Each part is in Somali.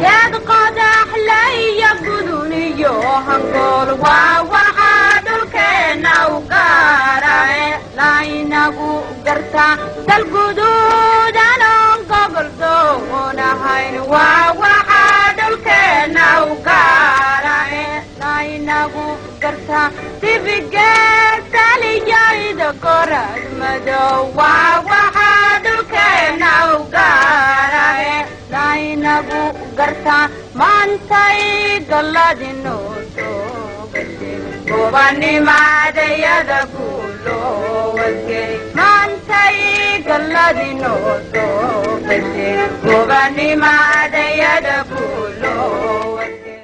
geed qodax laya guduniyo hangool waa waxaa dhulkeena u gaarae laynagu garta dal guduudan oon gobol doonahayn waa waxaa dhulkeena u gaarae laynagu garta dibigeed taliyayda gorad madow waa waxaa dhulkeena u gaarae laynagu garta maantay galladinoo soo gashay gobanimadayada kulowasgey maantay galladinoo soo gashay gobanimadayada kulowasgey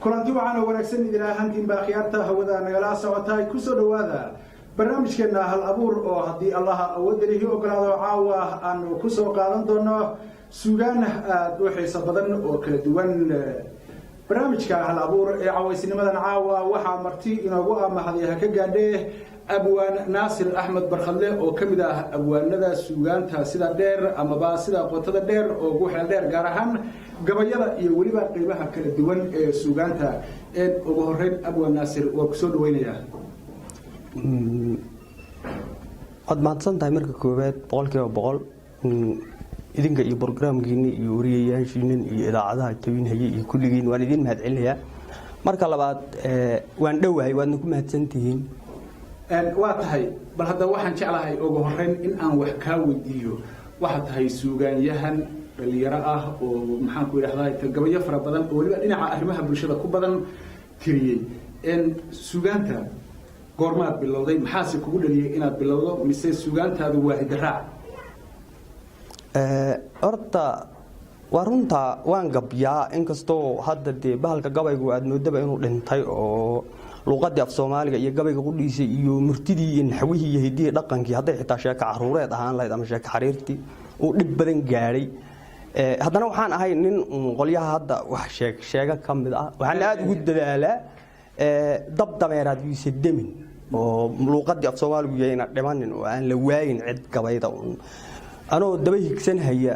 kulanti waxaan oo wanaagsan idin ahaantiin baa khiyaarta hawada nagala socota ay ku soo dhawaada barnaamijkeena hal abuur oo haddii allaha awoodda lihi ogolaado caawa aanu ku soo qaadan doono suugaan aad u xiiso badan oo kala duwan barnaamijka hal abuur ee cawaysnimadan caawa waxaa marti inoogu amahday ka gaadhay abwaan naasir axmed barkhadle oo ka mid ah abwaanada suugaanta sida dheer amaba sida qotada dheer oo ugu xeel dheer gaar ahaan gabayada iyo weliba qeybaha kala duwan ee suugaanta ugu horeyn abwaan naasir waa ku soo dhaweynayaa waad mahadsantahay marka koowaad 100% idinka iyo barnaamijkiina iyo wariyayaashiina iyo idaacadaha tawinhaye iyo kulligiin waan idin mahadcelinayaa marka labaad waan dhowahay waadna ku mahadsantihiin waa tahay bal hadda waxaan jeclahay ugu horeyn in aan wax ka weydiiyo waxa tahay suugaanyahan dhalinyaro ah oo maxaan ku yiraahdaa gabayo fara badan oo waliba dhinaca arrimaha bulshada ku badan tiriyay suugaanta goormaad bilowday maxaase kugu dhaliyay inaad bilowdo mise suugaantaadu waa hidraac horta waa runta waan gabyaa inkastoo hadda dee bahalka gabaygu aad moodaba inuu dhintay oo luqadii af Soomaaliga iyo gabayga qudhiisay iyo murtidii iyo naxwihii iyo hidii dhaqankii haday xitaa sheeko caruureed ahaan lahayd ama sheeko xariirtii uu dhib badan gaaray haddana waxaan ahay nin qolyaha hadda wax sheega kamid ah waxaan aad ugu dadaalaa dab dameeraad wiise demin oo luqadii af Soomaaligu yeena dhimanin oo aan la waayin cid gabayda anoo daba higsan haya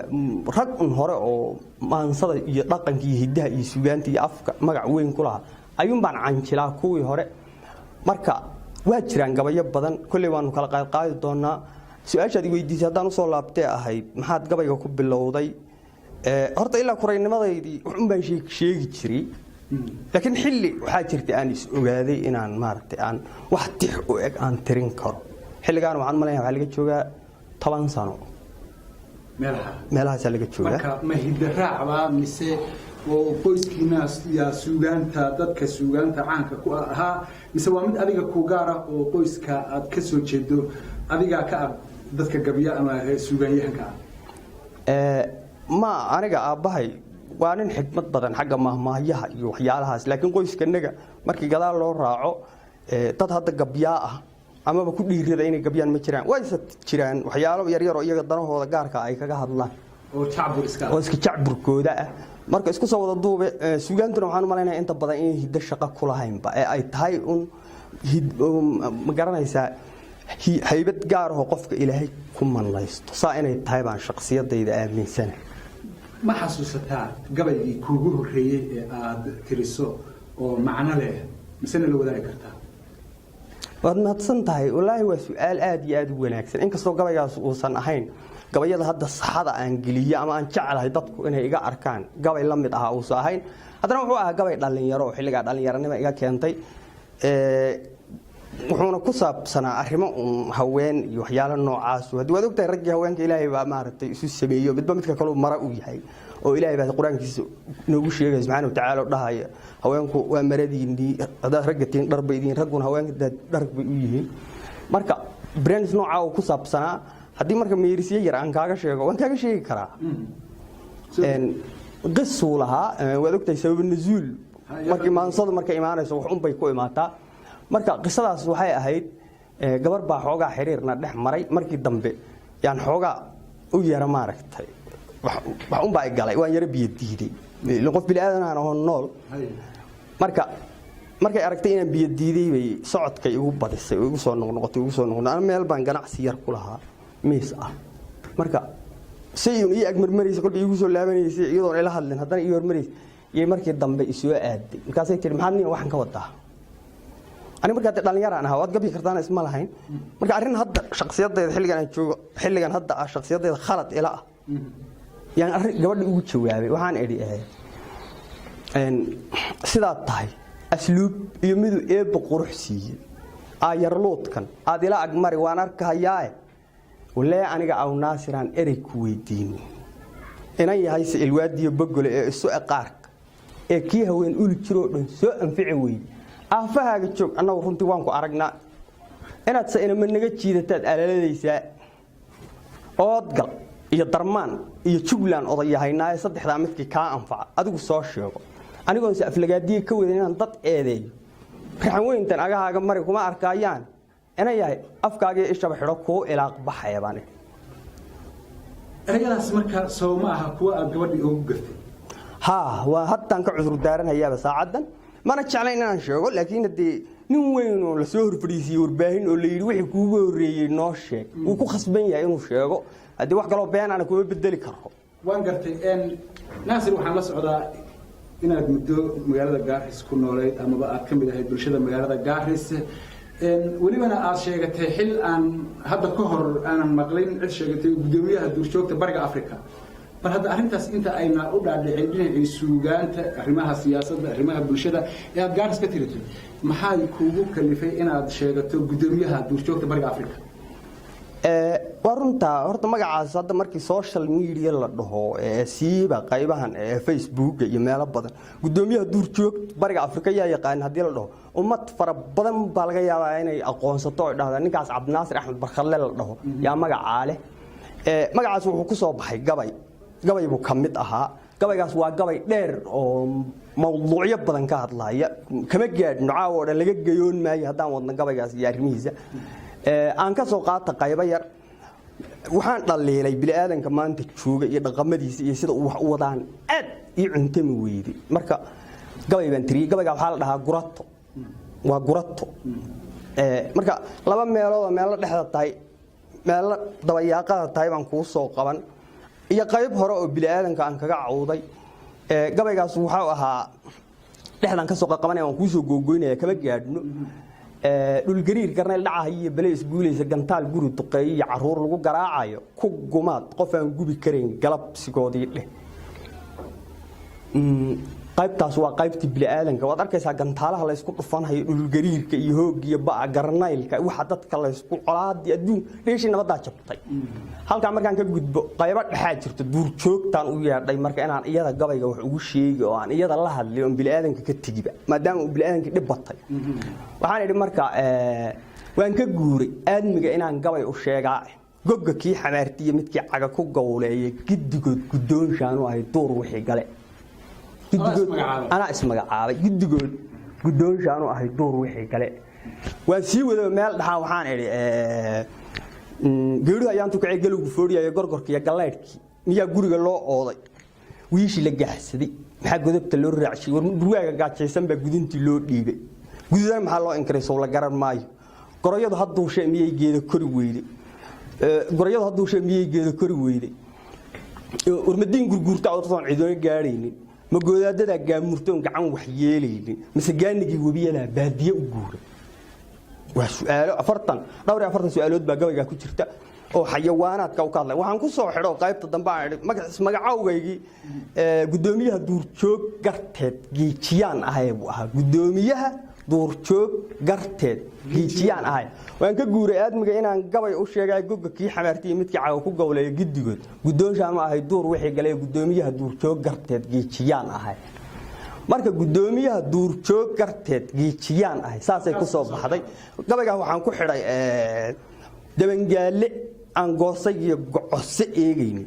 rag hore oo maansada iyo dhaqankii hidaha iyo suugaanta iyo afka magac weyn ku lahaa ayuun baan canjilaa kuwii hore marka waa jiraan gabayo badan kulli waanu kala qaadi doonaa su'aashaad weydiisay haddaan u soo laabtay ahayd maxaad gabayga ku bilowday horta ilaa kuraynimadeedii wuxuu baan sheegi jiray laakiin xilli waxaa jirtay aan is ogaaday inaan maartay aan wax tix u eg aan tirin karo xilligaan waxaan maleeyahay waxa laga joogaa 10 sano meelahaas laga joogaa marka ma hidraacba mise oo qoyskiina yaa suugaanta dadka suugaanta caanka ku ahaa mise waa mid adiga ku gaar ah oo qoyska aad ka soo jeedo adiga ka dadka gabiya ama suugaanyahanka ma aniga aabahay waa nin xigmad badan xagga mahmaahiyaha iyo waxyaalahaas laakiin qoyskanaga markii gadaal loo raaco dad hadda gabiya ah ama ku dhiirada inay gabyaan ma jiraan way jiraan waxyaalo yar yar oo iyaga danahooda gaarka ay kaga hadlaan oo iska jacburkooda ah marka isku soo wada duube suugaantuna waxaan u maleynayaa inta badan in hidda shaqo ku lahaynba ee ay tahay ma garanaysaa haybad gaar ah oo qofka Ilaahay ku manlaysto saa inay tahay baan shakhsiyadayda aaminsanahay ma xasuusataa gabaygii kuugu horeeyay ee aad tiriso oo macno leh misana la wadaagi kartaa waad mahadsantahay wallaahi waa su'aal aad iyo aad u wanaagsan inkastoo gabaygaas uusan ahayn gabayada hadda saxada aan geliyo ama aan jecelahay dadku inay iga arkaan gabay la mid ah oo soo ahayn haddana wuxuu ahaa gabay dhalinyaro oo xilliga dhalinyaranimo iga keentay wuxuuna ku saabsanaa arrimo haween iyo waxyaalo noocaas hadii waad ogtahay rag haweenka Ilaahay baa maartay isu sameeyo midba midka kale mara u yahay oo Ilaahay baa quraankiisa noogu sheegay subhanahu wa ta'ala dhahaya haweenku waa maradiinii hada ragatiin dharbaydiin raguna haweenka dharbay u yihiin marka brands nooca oo ku saabsanaa hadii marka meerisiye yar aan kaaga sheego waan kaaga sheegi karaa qisulaha waad ogtahay sabab nuzuul markii maansada marka imaanayso wax un bay ku imaataa marka qisadaas waxay ahayd gabar baa xoogaa xiriirna dhex maray markii dambe yaan xoogaa u yara maaragtay wax un baa galay waan yara biyo diiday qof bilaadan aan oo nool markay aragtay inaan biyo diiday bay socodka igu badisay igu soo noqnoqotay aan meel baan ganacsi yar ku lahaa miis ah marka sayun iyo agmarmaraysa kolkii igu soo laabanaysa iyadoo ila hadlin haddana iyo hormaraysa iyo markii dambe isoo aaday markaasay tiri maxaad nin waxan ka wadaa ani markaa dhalinyaro aan ahaa waad gabi kartaan isma lahayn marka arrin hadda shakhsiyadeeda xilligan aan joogo xilligan hadda shakhsiyadeeda khalad ila ah yaan arrin gabadha ugu jawaabay waxaan idhi sidaa tahay asluub iyo midu eebba qurux siiyey ayarloodkan aad ila agmari waan arkahayaa walee aniga aw naasiraan erey ku weydiin inan yahay si ilwaadiyo bogole ee isu qaarka ee kii haween ul jiro dhan soo anfici weey afahaaga joog annagu runtii waan ku aragnaa inaad sayna ma naga jiidataad alaaladaysaa oodgal iyo darmaan iyo jugland odayahaynaa saddexda midkii ka anfaca adigu soo sheego anigoon si aflagaadiye ka weyn inaan dad eedeeyo raxan weyntan agahaaga mari kuma arkayaan inay yahay afkaaga ishaba xidho koo ilaaq baxayabaan erayadaas marka soo ma aha kuwa aad gabadhii ugu gaftay waa haddaan ka cudur daaranayaaba saacadan mana jeclayn inaan sheego laakiin hadii nin weyn oo la soo horfadhiisiyay warbaahin oo la yiri wixii kuugu horeeyay noo sheeg uu ku khasban yahay inuu sheego hadii wax kale oo been aan ku bedeli karo waan gartay naasir waxaan la socdaa inaad muddo magaalada Gaaris ku nooleed ama aad ka mid ahayd bulshada magaalada Gaaris welibana aad sheegatay xil aan hadda ka hor aanan maqlin cid sheegatay gudoomiyaha duurjoogta bariga Afrika bal hadda arrintaas inta ayna u dhaadhicin dhinacii suugaanta arrimaha siyaasadda arrimaha bulshada ee aad Gaaris ka tiratay maxay kuugu kalifay inaad sheegato gudoomiyaha duurjoogta bariga Afrika warunta horta magacaas hadda markii social media la dhaho siiba qaybahan Facebook iyo meelo badan gudoomiyaha duurjoogta bariga Afrika yaa yaqaan hadii la dhaho ummad fara badan baa laga yaabaa inay aqoonsato oo dhahda ninkaas Cabdinaasir Axmed Barkhalle la dhaho yaa magaca leh magacaas wuxuu ku soo baxay gabay buu kamid ahaa gabaygaas waa gabay dheer oo mawduucyo badan ka hadlaya kama gaadhno caawo dhan laga gayoon maayo hadaan wadna gabaygaas iyo arrimihiisa aan ka soo qaata qaybo yar waxaan dhaleelay bini'aadanka maanta jooga iyo dhaqamadiisa iyo sida uu wax u wadaan aad ii cuntami weeyday marka gabay baan tiriyay gabayga waxa la dhahaa gurato waa gurato marka laba meelood meel dhexda tahay meel dabayaaqada tahay baan ku soo qaban iyo qayb hore oo bini'aadanka aan kaga cawday gabaygaas waxa ahaa dhexdan ka soo qabanay waan ku soo googoynaya kama gaadhno dhul gariir garnay dhacahay iyo balees guulaysa gantaal guri duqeey iyo caruur lagu garaacayo ku gumaad qof aan gubi karin galabsigoodii dheh qaybtaas waa qaybtii bini'aadanka waad arkaysaa gantaalaha la isku dhufanayo dhul gariirka iyo hoog iyo ba'a garnaylka waxa dadka la isku colaadii adduun dheeshii nabadda jabtay halka markaan ka gudbo qaybo dhaxaa jirto duurjoogtaan u yeedhay marka inaan iyada gabayga wax ugu sheegi oo aan iyada la hadlay oo bini'aadanka ka tigiba maadaama uu bini'aadanka dhib batay waxaan idhi marka waan ka guuray aadmiga inaan gabay u sheegaa gogga kii xamaartiye midkii caga ku gowleeyay giddigood gudoonshaan u ahay door wixii gale أنا اسمه عابد جدّجود جدّون شانو أهي دور وحي كله وسيء وده مال ده وحان إلي جودو أيام تكعي جلو بفوريا يجرجر كي يجلّيك نيا جوري الله أوضي ويش يلقى حسدي حق جذب تلور رعشي ورواية قاعد شيء سنبه جدّين تلور ديبه جدّين محله إنكريس ولا جرب ماي قرية هادو شيء مية جيد كرويدي قرية هادو شيء مية جيد كرويدي ورمدين جرجور تعرفون عدوان جاريني ما جودادة جامورتون قعان وحيالي مسجاني وبيلا بادية وجورة وسؤال أفرطن دوري أفرطن سؤالات بجاوب جا كتيرتا أو حيوانات كوكب الله وهنكون صاحر أو قايب تدنبع ما عاوج يجي قدوميها دور شوك قرتت جيتيان أهاي بوها قدوميها دور شوك قرتت جيتيان أهاي وأنك جوريات مجينا جاوي أشياء جاي جوج كي حمرتي متك عاوكو جولة جد جد قدوم شام أهاي دور وحي جالي قدوميها دور شوك قرتت جيتيان أهاي marka gudoomiyaha duurjoog garteed geejiyaan ah saasay ku soo baxday gabayga waxaan ku xiray dabangaale aan goosay iyo gocose eegayni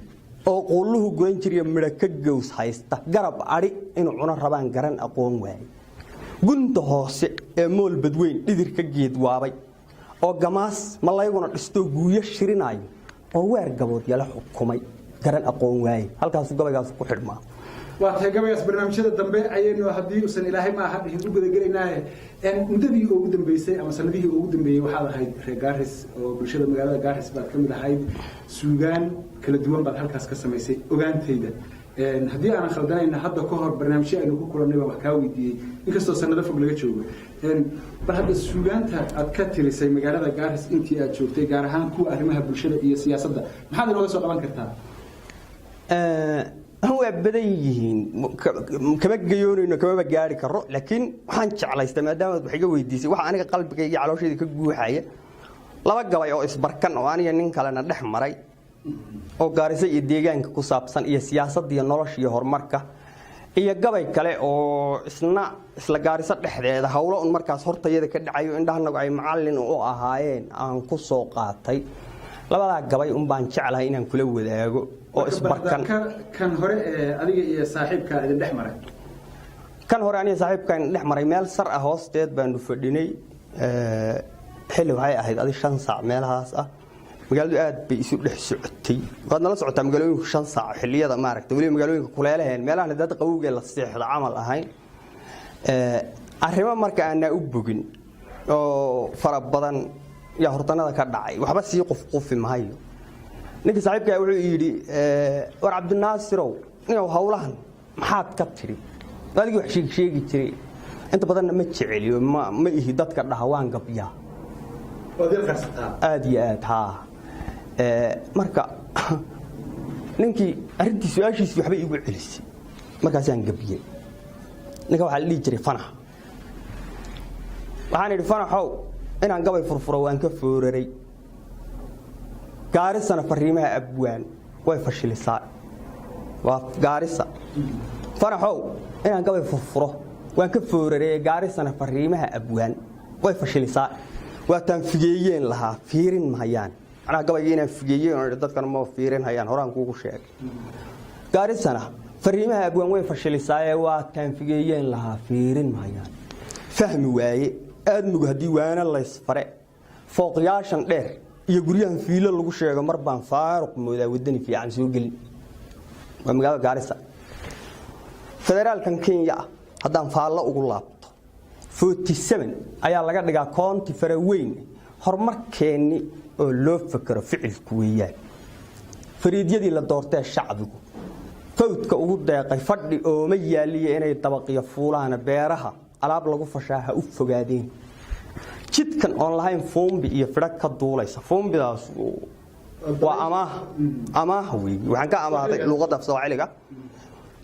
oo quluhu goyn jiray midha ka gows haysta garab ari inuu cuna rabaan garan aqoon waay gunta hoose ee mool badweyn dhidir ka geed waabay oo gamaas malayguna dhisto guuyo shirinayo oo weer gabood yala xukumay garan aqoon waay halkaas gabaygaas ku xidhmaa وقتها قبل برنامجنا الدنبي عينه هدي وسن إلهي ما أحد يهدو قد قلنا إن مدبي أوجد بيسي أما سنبيه أوجد بيه وحال هاي جارس وبرشة مجال جارس بعد كم هاي سوغان كل دوام بعد هالكاس كسميسي أوغان تيدا إن هدي أنا خلدنا إن حتى كهر برنامجي إنه كل نبى بحكاوي دي إنكستو سنة ده فوق لقيت شو إن بعد السوغان تأكدت سي مجال جارس أنتي أشوفتي جارهان كو أهمها برشة هي سياسة ده ما حد نقول سوق كمان كرتها هو بديهين كما جيون إنه كما بجاري كرو لكن حنش على استمدام بحاجة ويديسي وحنا قلبك يجي على شيء كجوحية لا بقى يا إسبركان وأنا ينك على ندح مري أو جارسي يديجان كوسابسان هي سياسة دي النورش يهور مركة هي جباي كله أو إسنا إسلا جارسة لحدة هؤلاء المركز هرت يده كده عيو عندها نقعي معلن أو أهاين عن كوسوقاتي لا بقى جباي بانش على هنا كله وذاقو أو إسبركان كان هراء أديك صاحب كان دحمري كان هراء أنا صاحب كان دحمري مال سر أهوستيد بأنه فديني حلو هاي أهيد أدي شنصع مالها سأ مقالوا قاعد بيسوق لحسعتي قدنا لسعت مقالوا شنصع حلية ده مارك تقولي مقالوا كلها مالها ندات قوية للصيح العمل أهين أرهما مركا أنا أبوجن أو فرب بدن يا هرتنا ذا كدعي وحبس يقف في مهايو نك صاحب كأقول يدي ورعبد الناصر أو هولهن محات كتري قال لي وحشي شيء كتري أنت بدنا متشعلي ما يهدات كده هوان قبيا ودي القصة آدي ها مركا نكى أردت سؤال شيء حبي يقول علسي مركا سان قبيا نكى واحد اللي يجري فنا وحنا الفنا حو إن عن قبل فرفرة وان كفورري قارسنا فريمها أبوان ويفشل الصار وقارسة فنا حو إن عن قبل فرفرة وان كفورري قارسنا فريمها أبوان ويفشل الصار وتنفجيين لها فيرين مهيان أنا قبل جينا فجيين ردت كانوا ما فيرين هيان هران كوكو شيء قارسنا فريمها أبوان ويفشل الصار وتنفجيين لها فيرين مهيان فهم واي أدنو هدي وانا الله يسفرق فوق ياشن دير يقولون فيلا لو شيغا مربان فاروق مودا ودني في عن سوق ومغا غارسا فدرال كان كينيا هدان فالا ugu laabto 47 ayaa laga dhigaa koonti faraweyn horumarkeeni oo loo fakaro ficilku weeyaan fariidyadii la doortay shacbigu fawdka ugu deeqay fadhi oo ma yaaliye inay dabaqyo fuulaan beeraha alaab lagu fashaaha u fogaadeen jidkan online foombi iyo fidhag ka duulaysa foombidaas waa amaah weey waxaan ka amaaday luqadda Soomaaliga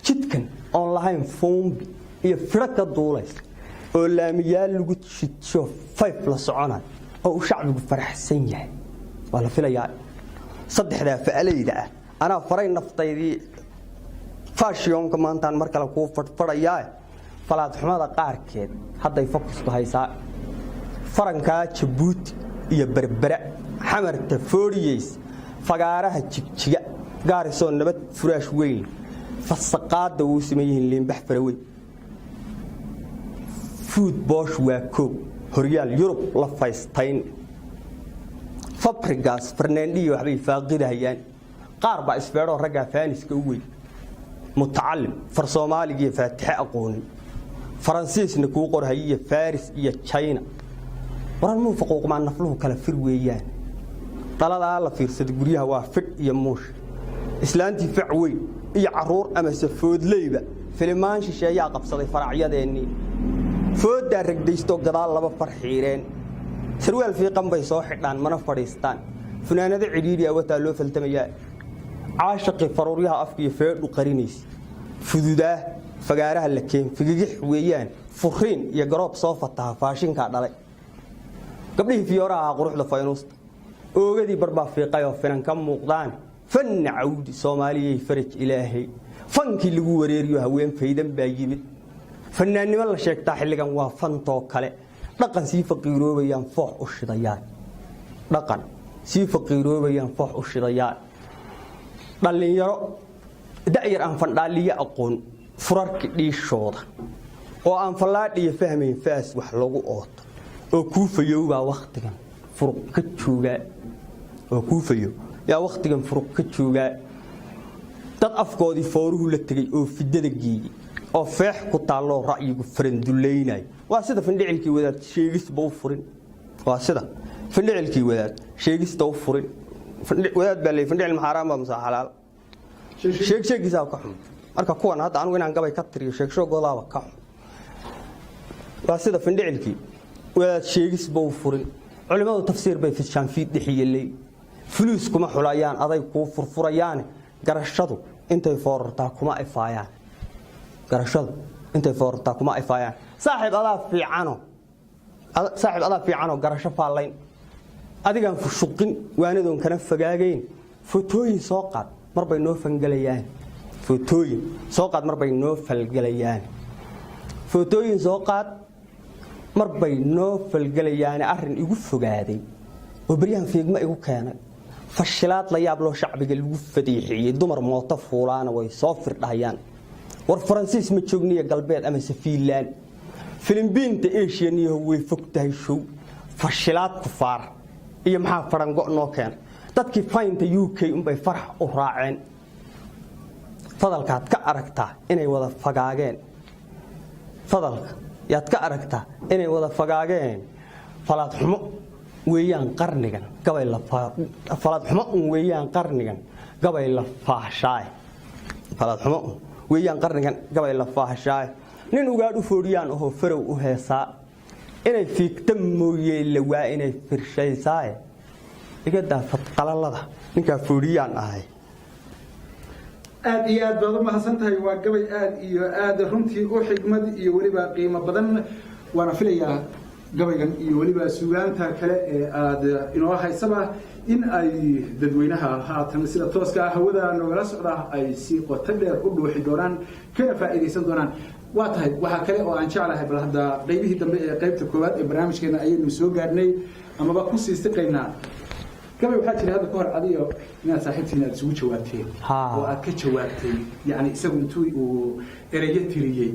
jidkan online foombi iyo fidhag ka duulaysa oo laamiyaal lagu jidso 5 la soconay oo shacbigu faraxsan yahay wala filayaa saddexda faalayda ana faray naftaydii faashiyonka maantaan mar kale ku fadhiyaa falaad xumada qaarkeed hadday focus ku haysaa faranka Djibouti iyo berbera xamarta fooriyeys fagaaraha jigjiga gaariso nabad furaash weyn fasaqaada uu sameeyeen liinbax farawey food bosh waa koob horyaal Yurub la faystayn fabrigas Fernandio waxbay faaqidayaan qaar ba isbeero raga faaniska u weyn mutacallim far Soomaaliga faatixa aqoon فرنسيسنا كوقر هي فارس هي تشاينا ورا الموافقة مع نفلوه كلا فر ويان طلع على فيرسد جريها وافق يموش إسلامتي فعوي يعرور أما سفود ليبة فيلمان شيء يعقب صدي فرعية ديني فود درك ديستو قضاء الله بفرحيرين سروال في قم بيصاح عن منفرستان فنان ذي عديدي أو تألوف التمياء عاشق فروريها أفكي فير وقرينيس فذوده فقارها لكين فقيح ويان فخرين يقرب صوفتها فاشين كعدلي قبله في وراها قروح لفاينوست وقدي بربا في قيو فنان كم مقدان فن عود صومالي فرج إلهي فنكي اللي هو ريريوها وين فيدن باجيبت فنان والله شيك تاحل لكن وفن توكالي لقن سي فقيرو بيان فوح الشضيات لقن سي فقيرو بيان فوح الشضيات دالين يرو دائر أنفن دالي أقون فرارك ديشودا oo aan falaadhiyo fahmayn faas wax lagu ooto oo kuufayo waa waqtigan furuq ka jooga oo kuufayo yaa waqtigan furuq ka jooga dad afkoodii fooruhu la tagay oo fidada geeyay oo feex ku taalo ra'yigu faranduleynay waa sida findhicilkii wadaad sheegisba u furin waa sida findhicilkii wadaad sheegista u furin wadaad baa leey findhicil maxaraam ba masa xalaal sheegisa ka xun marka kuwan hadda anigu inaan gabay ka tiriyo sheegshoogoodaba ka xun waa sida findhicilkii wadaad sheegisba u furin culimadu tafsiir bay fishaan fiid dhixiyay fuluus kuma xulayaan aday ku furfurayaan garashadu intay foorartaa kuma ifaayaan garashadu intay foorartaa kuma ifaayaan saaxiib adaa fiicano garasho faalayn adigan fushuqin waanadoon kana fagaagayn fotooyin soo qaad marbay noo fangalayaan fotooyin soo qaad marbay noo falgalayaan fotooyin soo qaad marbay noo falgalayaan arrin igu fogaaday oo bariyahan fiigma igu keenay fashilaad la yaab loo shacbiga lagu fadiixiyay dumar mooto fuulaana way soo firdhayaan war Faransiis ma joogniyo galbeed ama Safiilaan Filibiinta Aasiya way fogtahay show fashilaad ku faar iyo maxaa farango noo keen dadkii faynta UK bay farax u raaceen fadalkaad ka aragtaa inay wada fagaageen fadalka yaad ka aragtaa inay wada fagaageen falaad xumo weeyaan qarnigan gabay la falaad xumo weeyaan qarnigan gabay la faahshaay falaad xumo weeyaan qarnigan gabay la faahshaay nin ugaad u fooriyaan oo farow u heesaa inay fiigta mooyee la waa inay firshaysaay iga daafad qalalada ninka fooriyaan ahay aad iyo aad baad u mahadsantahay waa gabay aad iyo aad runtii u xigmad iyo waliba qiimo badan waana filayaa gabaygan iyo waliba suugaanta kale ee aad inoo haysaba in ay dadweynaha haatan sida tooska hawada nogala socda ay si qoto dheer u dhuuxi doonaan kana faa'iideysan doonaan waa tahay waxa kale oo aan jeclahay bal hadda qaybihii dambe ee qaybta koowaad ee barnaamijkeena ayaynu soo gaarnay amaba ku siistaqaynaa gabay waxaa jira hadda ka hor adiyo inaad saaxiibtiin aad isugu jawaabteen oo aad ka jawaabtay yani isagu intuu uu erayo tiriyey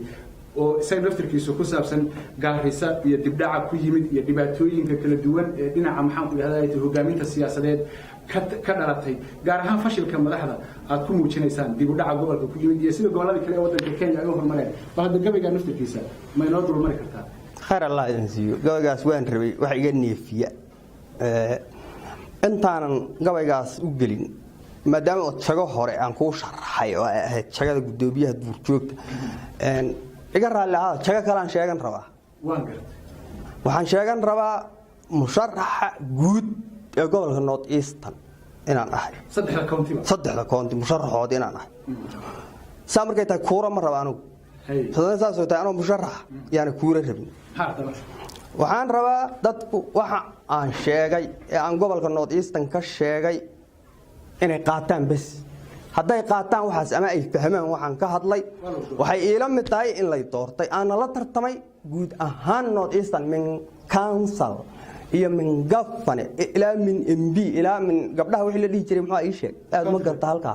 oo isaga naftirkiisu ku saabsan gaarisa iyo dibdhaca ku yimid iyo dhibaatooyinka kala duwan ee dhinaca maxaan ku yiraahdaa hogaaminta siyaasadeed ka dhalatay gaar ahaan fashilka madaxda aad ku muujinaysaan dib u dhaca gobolka ku yimid iyo sida gobolada kale ee waddanka Kenya ay u horumareen bal hadda gabayga naftirkiisa ma inoo dulmari kartaa khayr Allah idin siiyo gabaygaas waan rabay wax iga neefiya intaanan gabaygaas u gelin maadaama oo tago hore aan ku sharaxay oo ahayd tagada gudoomiyaha duurjoogta iga raali ah taga kale aan sheegan rabaa waxaan sheegan rabaa musharaxa guud ee gobolka North Eastern inaan ahay saddexda county musharaxood inaan ahay saamarkay tahay kuura ma rabaa anigu saas oo tahay anoo musharax yaani kuura rabin waxaan rabaa dadku waxa aan sheegay ee aan gobolka North Eastern ka sheegay inay qaataan bas hadday qaataan waxaas ama ay fahmaan waxaan ka hadlay waxay ila mid tahay in la doortay aan la tartamay guud ahaan North Eastern min council iyo min gafane ilaa min MB ilaa min gabdhaha wixii la dhigi jiray maxaa ii sheeg aad ma garta halka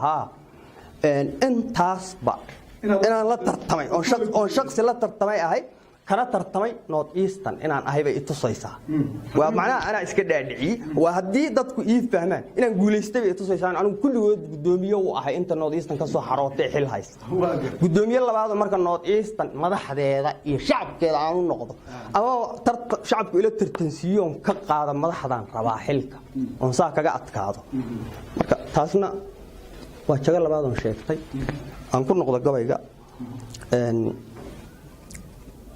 intaas ba inaan la tartamay oo shakhsi la tartamay ahay kana tartamay North Eastern inaan ahay bay itusaysaa waa macnaha ana iska dhaadhicii waa hadii dadku ii fahmaan inaan guuleystay ay tusaysaa anigu kulligood gudoomiye u ahay inta North Eastern ka soo xarootay xil haysta gudoomiye labaad marka North Eastern madaxdeeda iyo shacabkeeda aan u noqdo ama shacabku ila tartansiyo ka qaada madaxdan rabaa xilka oo saa kaga adkaado marka taasna waa jaga labaad oo sheegtay aan ku noqdo gabayga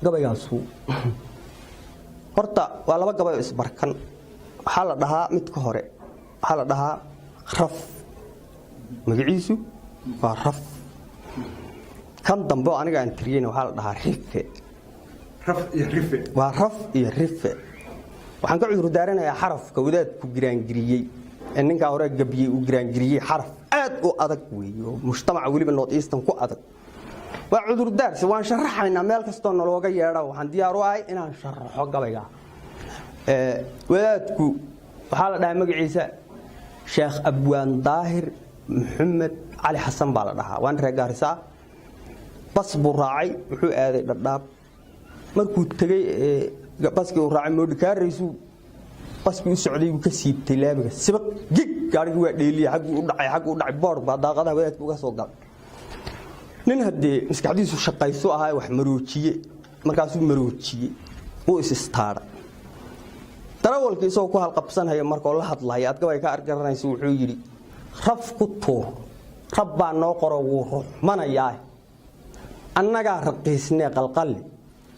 gabayaasu horta waa laba gabay isbarkan waxa la dhahaa mid ka hore waxa la dhahaa raf magaciisu waa raf kan dambe aniga aan tiriyeen waxa la dhahaa rife waa raf iyo rife waxaan ka cudur daaranayaa xarafka wadaadku giraangiriyay ninka hore gabiyay uu giraangiriyay xaraf aad u adag weeyo mujtamaca waliba North Eastern ku adag waa cudur daarsi waan sharaxaynaa meel kasto nalooga yeedho waxaan diyaar u ahay inaan sharaxo gabayga wadaadku waxa la dhahaa magaciisa Sheekh Abwaan Daahir Maxamed Ali Xasan baa la dhahaa waan reegaarisa bas buu raacay wuxuu aaday dhadhaab markuu tagay baskii uu raacay moodkaaraysu baskii u socday uu ka siibtay laabiga sibaq gig gaarigi waa dheeliyay xaq u dhacay boor baa daaqadaha wadaadku uga soo galay nin haddii maskaxdiisu shaqayso ahaa wax maroojiyey markaasuu maroojiyey uu is-istaaray darawalkii isagoo ku halqabsanaya markoo la hadlaya aad gabay ka argaranaysa wuxuu yidhi raf ku tuur rab baa noo qoro wuu ruxmanayaa annagaa raqiisnee qalqalle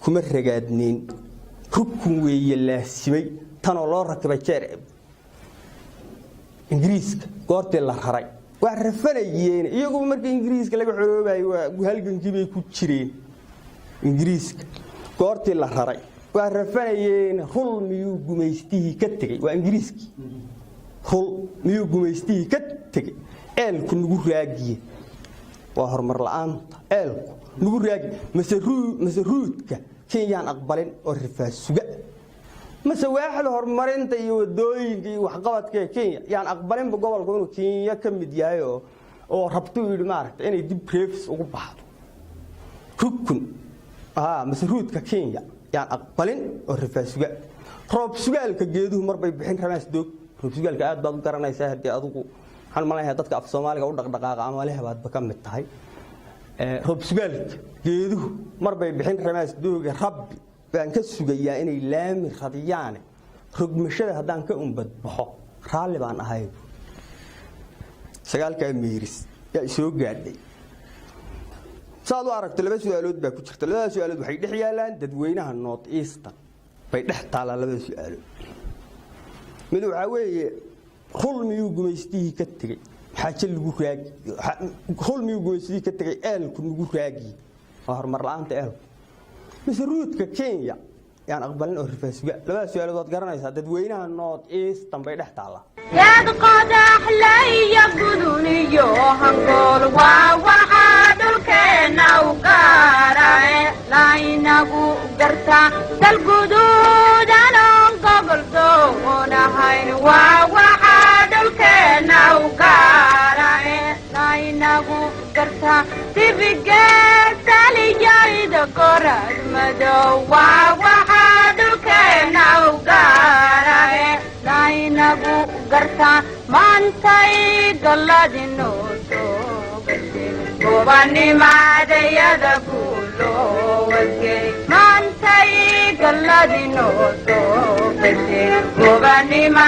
kuma ragaadnayn rukun weeye laasimay tanoo loo rakibay jeer ingiriiska goortii la raray waa rafanayeen iyagu markii ingiriiska laga xoroobayay waa halgankii bay ku jireen ingiriiska goortii la raray waa rafanayeen rul miyuu gumaystihii ka tegey waa ingiriiskii rul miyuu gumaystihii ka tegey eelku nagu raagiye waa horumar la'aanta eelku nagu raagi masaruudka kenyaan aqbalin oo rifaasuga mase waaxda horumarinta iyo wadooyinka iyo waxqabadka Kenya yaan aqbalin gobolka inuu Kenya ka mid yahay oo rabto yiri maaragtay inay dib preefs ugu baxdo rukun masaruudka Kenya yaan aqbalin oo rifaasuga roob sugaalka geeduhu marbay bixin ramas doog roob sugaalka aad baad u garanaysaa hadii adigu waxaan malaynaa dadka af Soomaaliga u dhaqdhaqaaqa ama leeyahay baad ka mid tahay roob sugaalka geeduhu marbay bixin ramas doog rabbi baan ka sugayaa inay laami radiyaan rugmashada hadaan ka umbad baxo raali baan ahay sagaalka meeris yaa soo gaadhay saad u aragtay laba su'aalood baa ku jirta labada su'aalood waxay dhex yaalaan dadweynaha North Eastern bay dhex taala labada su'aalood mid waxa weeye khul miyuu gumaystihii ka tagay xaaje lagu raagi khul miyuu gumaystihii ka tagay eelku lagu raagi horumar la'aanta eelku masaruudka Kenya yaan aqbalin oo rifaasuga labada su'aalood garanaysa dadweynaha North Eastern bay dhex taala yaad qodax laya guduniyo hangool waa waxa dhulkeena u gaaray laynagu garta dal guduudan gobol doonahayn waa waxa dhulkeena u gaaray laynagu garta tibigeed taliyayda qorad madow waa waxa dhulkeena u gaaray laynagu garta maantay galladino soo gashay gobanimadayada kuloo wasgay maantay galladino soo gashay gobanima